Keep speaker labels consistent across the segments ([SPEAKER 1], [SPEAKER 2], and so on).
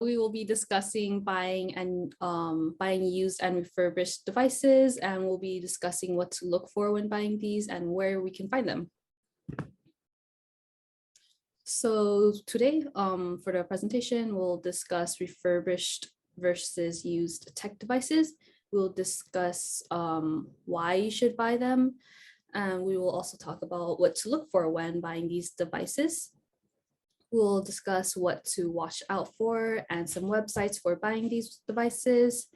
[SPEAKER 1] We will be discussing buying used and refurbished devices, and we'll be discussing what to look for when buying these and where we can find them. So today, for the presentation, we'll discuss refurbished versus used tech devices. We'll discuss why you should buy them, and we will also talk about what to look for when buying these devices. We'll discuss what to watch out for and some websites for buying these devices,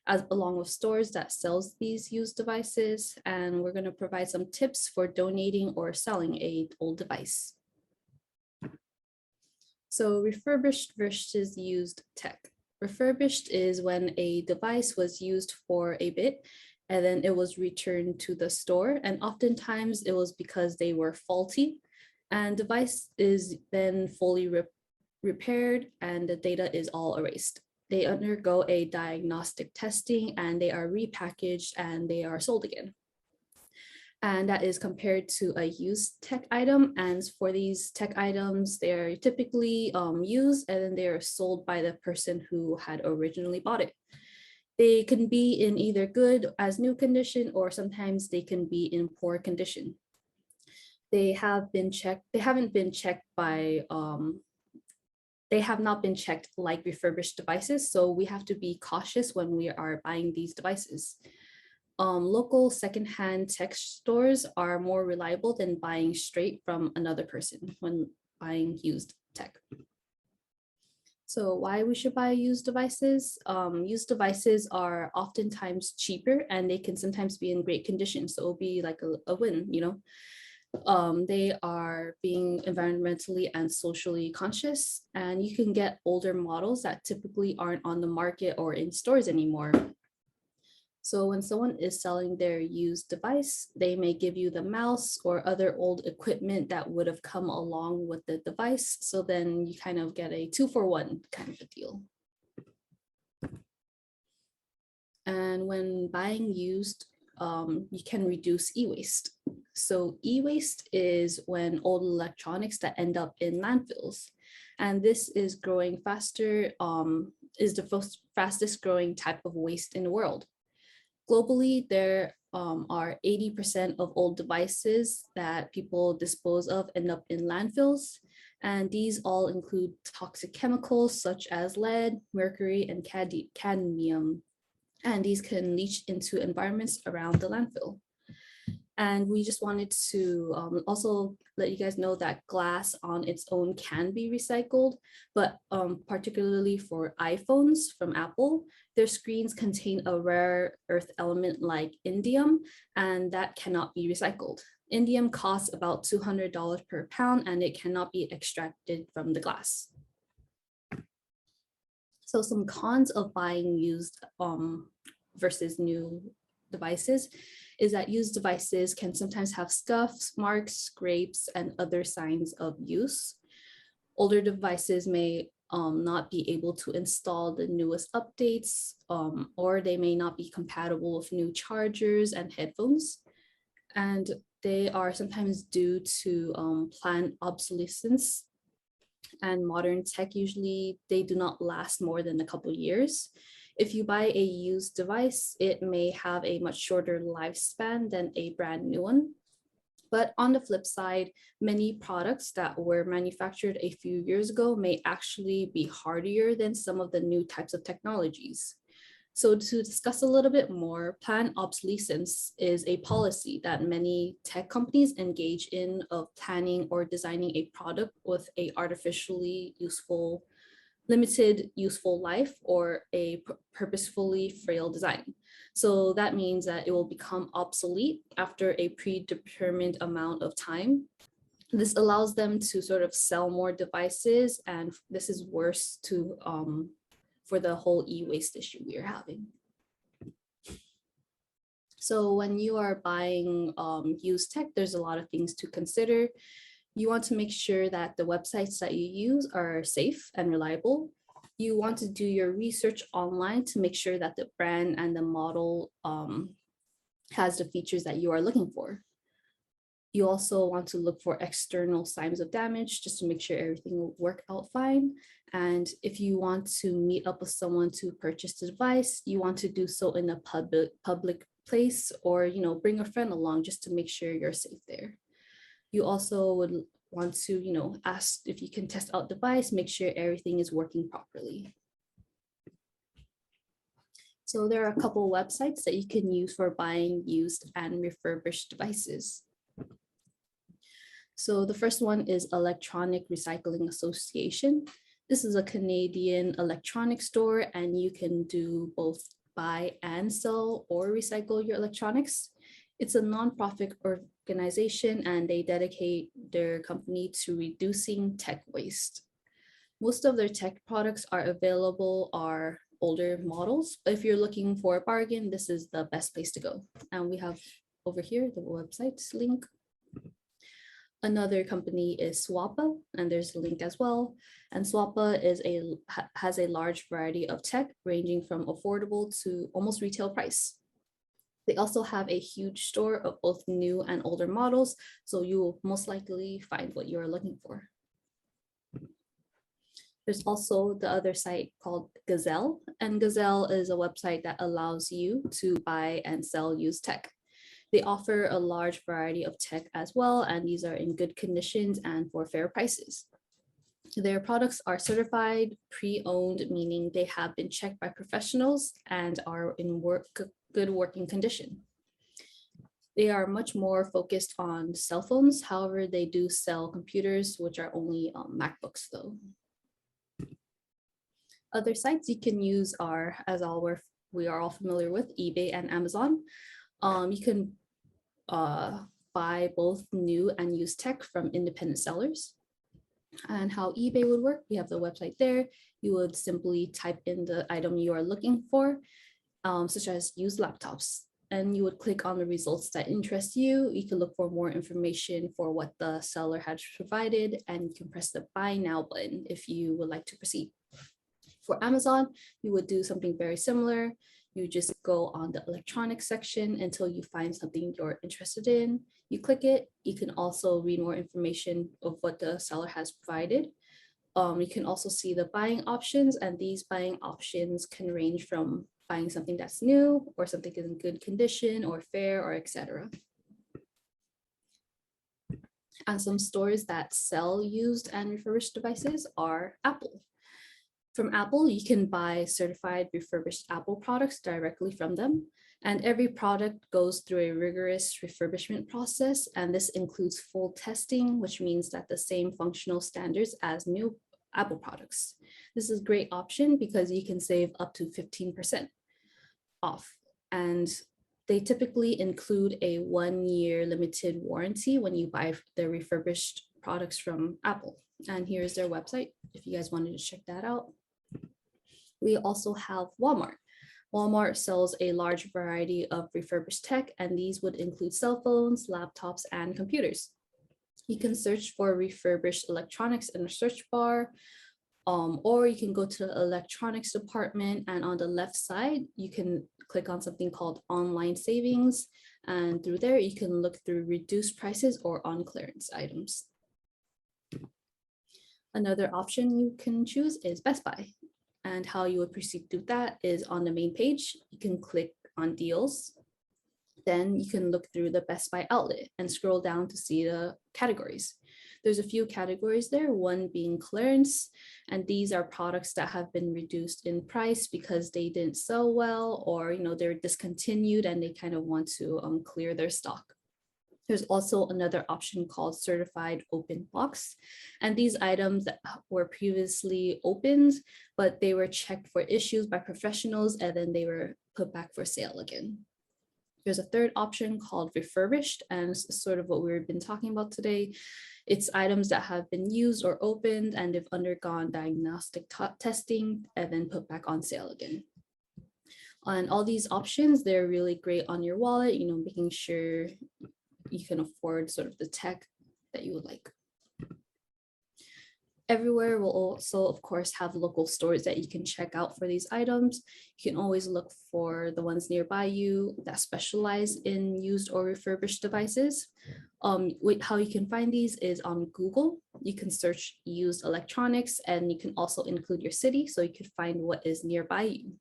[SPEAKER 1] along with stores that sells these used devices. And we're going to provide some tips for donating or selling an old device. So refurbished versus used tech. Refurbished is when a device was used for a bit and then it was returned to the store. And oftentimes it was because they were faulty. And device is then fully repaired and the data is all erased. They undergo a diagnostic testing and they are repackaged and they are sold again. And that is compared to a used tech item. And for these tech items, they're typically used and then they're sold by the person who had originally bought it. They can be in either good as new condition, or sometimes they can be in poor condition. They have been checked. They haven't been checked by, they have not been checked like refurbished devices. So we have to be cautious when we are buying these devices. Local secondhand tech stores are more reliable than buying straight from another person when buying used tech. So why we should buy used devices? Used devices are oftentimes cheaper and they can sometimes be in great condition. So it'll be like a win, you know. They are being environmentally and socially conscious, and you can get older models that typically aren't on the market or in stores anymore. So when someone is selling their used device, they may give you the mouse or other old equipment that would have come along with the device. So then you kind of get a 2-for-1 kind of a deal. And when buying used, you can reduce e-waste. So e-waste is when old electronics that end up in landfills. And this is growing faster, is the fastest growing type of waste in the world. Globally, there are 80% of old devices that people dispose of end up in landfills. And these all include toxic chemicals such as lead, mercury, and cadmium. And these can leach into environments around the landfill. And we just wanted to also let you guys know that glass on its own can be recycled, but particularly for iPhones from Apple, their screens contain a rare earth element like indium, and that cannot be recycled. Indium costs about $200 per pound, and it cannot be extracted from the glass. So some cons of buying used versus new devices is that used devices can sometimes have scuffs, marks, scrapes, and other signs of use. Older devices may not be able to install the newest updates, or they may not be compatible with new chargers and headphones. And they are sometimes due to planned obsolescence. And modern tech, usually they do not last more than a couple years. If you buy a used device, it may have a much shorter lifespan than a brand new one. But on the flip side, many products that were manufactured a few years ago may actually be hardier than some of the new types of technologies. So to discuss a little bit more, planned obsolescence is a policy that many tech companies engage in of planning or designing a product with a artificially useful, limited useful life or a purposefully frail design. So that means that it will become obsolete after a predetermined amount of time. This allows them to sort of sell more devices, and this is worse to for the whole e-waste issue we are having. So when you are buying used tech, there's a lot of things to consider. You want to make sure that the websites that you use are safe and reliable. You want to do your research online to make sure that the brand and the model has the features that you are looking for. You also want to look for external signs of damage just to make sure everything will work out fine. And if you want to meet up with someone to purchase the device, you want to do so in a public place, or bring a friend along just to make sure you're safe there. You also would want to ask if you can test out the device, make sure everything is working properly. So there are a couple websites that you can use for buying used and refurbished devices. So the first one is Electronic Recycling Association. This is a Canadian electronics store, and you can do both buy and sell or recycle your electronics. It's a nonprofit organization, and they dedicate their company to reducing tech waste. Most of their tech products are available are older models, but if you're looking for a bargain, this is the best place to go. And we have over here the website link. Another company is Swappa, and there's a link as well. And Swappa has a large variety of tech ranging from affordable to almost retail price. They also have a huge store of both new and older models, so you will most likely find what you're looking for. There's also the other site called Gazelle, and Gazelle is a website that allows you to buy and sell used tech. They offer a large variety of tech as well, and these are in good conditions and for fair prices. Their products are certified pre-owned, meaning they have been checked by professionals and are in good working condition. They are much more focused on cell phones. However, they do sell computers, which are only MacBooks though. Other sites you can use are, as we are all familiar with, eBay and Amazon. You can buy both new and used tech from independent sellers. And how eBay would work, we have the website there. You would simply type in the item you are looking for, such as used laptops, and you would click on the results that interest you. You can look for more information for what the seller has provided, and you can press the buy now button if you would like to proceed. For Amazon, you would do something very similar. You just go on the electronics section until you find something you're interested in. You click it. You can also read more information of what the seller has provided. You can also see the buying options, and these buying options can range from buying something that's new or something in good condition or fair or etc. And some stores that sell used and refurbished devices are Apple. From Apple, you can buy certified refurbished Apple products directly from them. And every product goes through a rigorous refurbishment process. And this includes full testing, which means that the same functional standards as new Apple products. This is a great option because you can save up to 15% off. And they typically include a 1-year limited warranty when you buy the refurbished products from Apple. And here's their website if you guys wanted to check that out. We also have Walmart. Walmart sells a large variety of refurbished tech, and these would include cell phones, laptops, and computers. You can search for refurbished electronics in the search bar, or you can go to the electronics department, and on the left side, you can click on something called online savings, and through there, you can look through reduced prices or on clearance items. Another option you can choose is Best Buy. And how you would proceed to do that is on the main page, you can click on deals. Then you can look through the Best Buy outlet and scroll down to see the categories. There's a few categories there, one being clearance, and these are products that have been reduced in price because they didn't sell well, or they're discontinued and they kind of want to clear their stock. There's also another option called certified open box. And these items that were previously opened, but they were checked for issues by professionals, and then they were put back for sale again. There's a third option called refurbished, and it's sort of what we've been talking about today. It's items that have been used or opened and they've undergone diagnostic testing and then put back on sale again. On all these options, they're really great on your wallet, making sure you can afford sort of the tech that you would like. Everywhere will also, of course, have local stores that you can check out for these items. You can always look for the ones nearby you that specialize in used or refurbished devices. How you can find these is on Google. You can search used electronics and you can also include your city so you can find what is nearby you.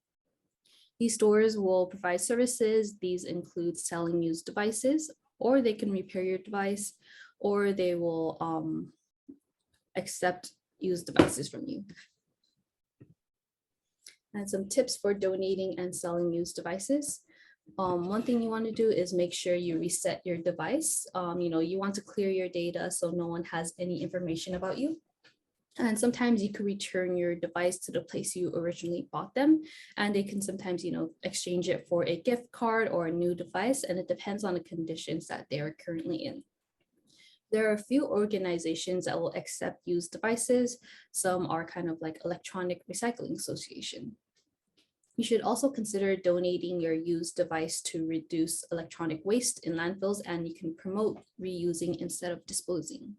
[SPEAKER 1] These stores will provide services. These include selling used devices, or they can repair your device, or they will accept used devices from you. And some tips for donating and selling used devices. One thing you want to do is make sure you reset your device. You want to clear your data so no one has any information about you. And sometimes you could return your device to the place you originally bought them. And they can sometimes, exchange it for a gift card or a new device. And it depends on the conditions that they are currently in. There are a few organizations that will accept used devices. Some are kind of like Electronic Recycling Association. You should also consider donating your used device to reduce electronic waste in landfills, and you can promote reusing instead of disposing.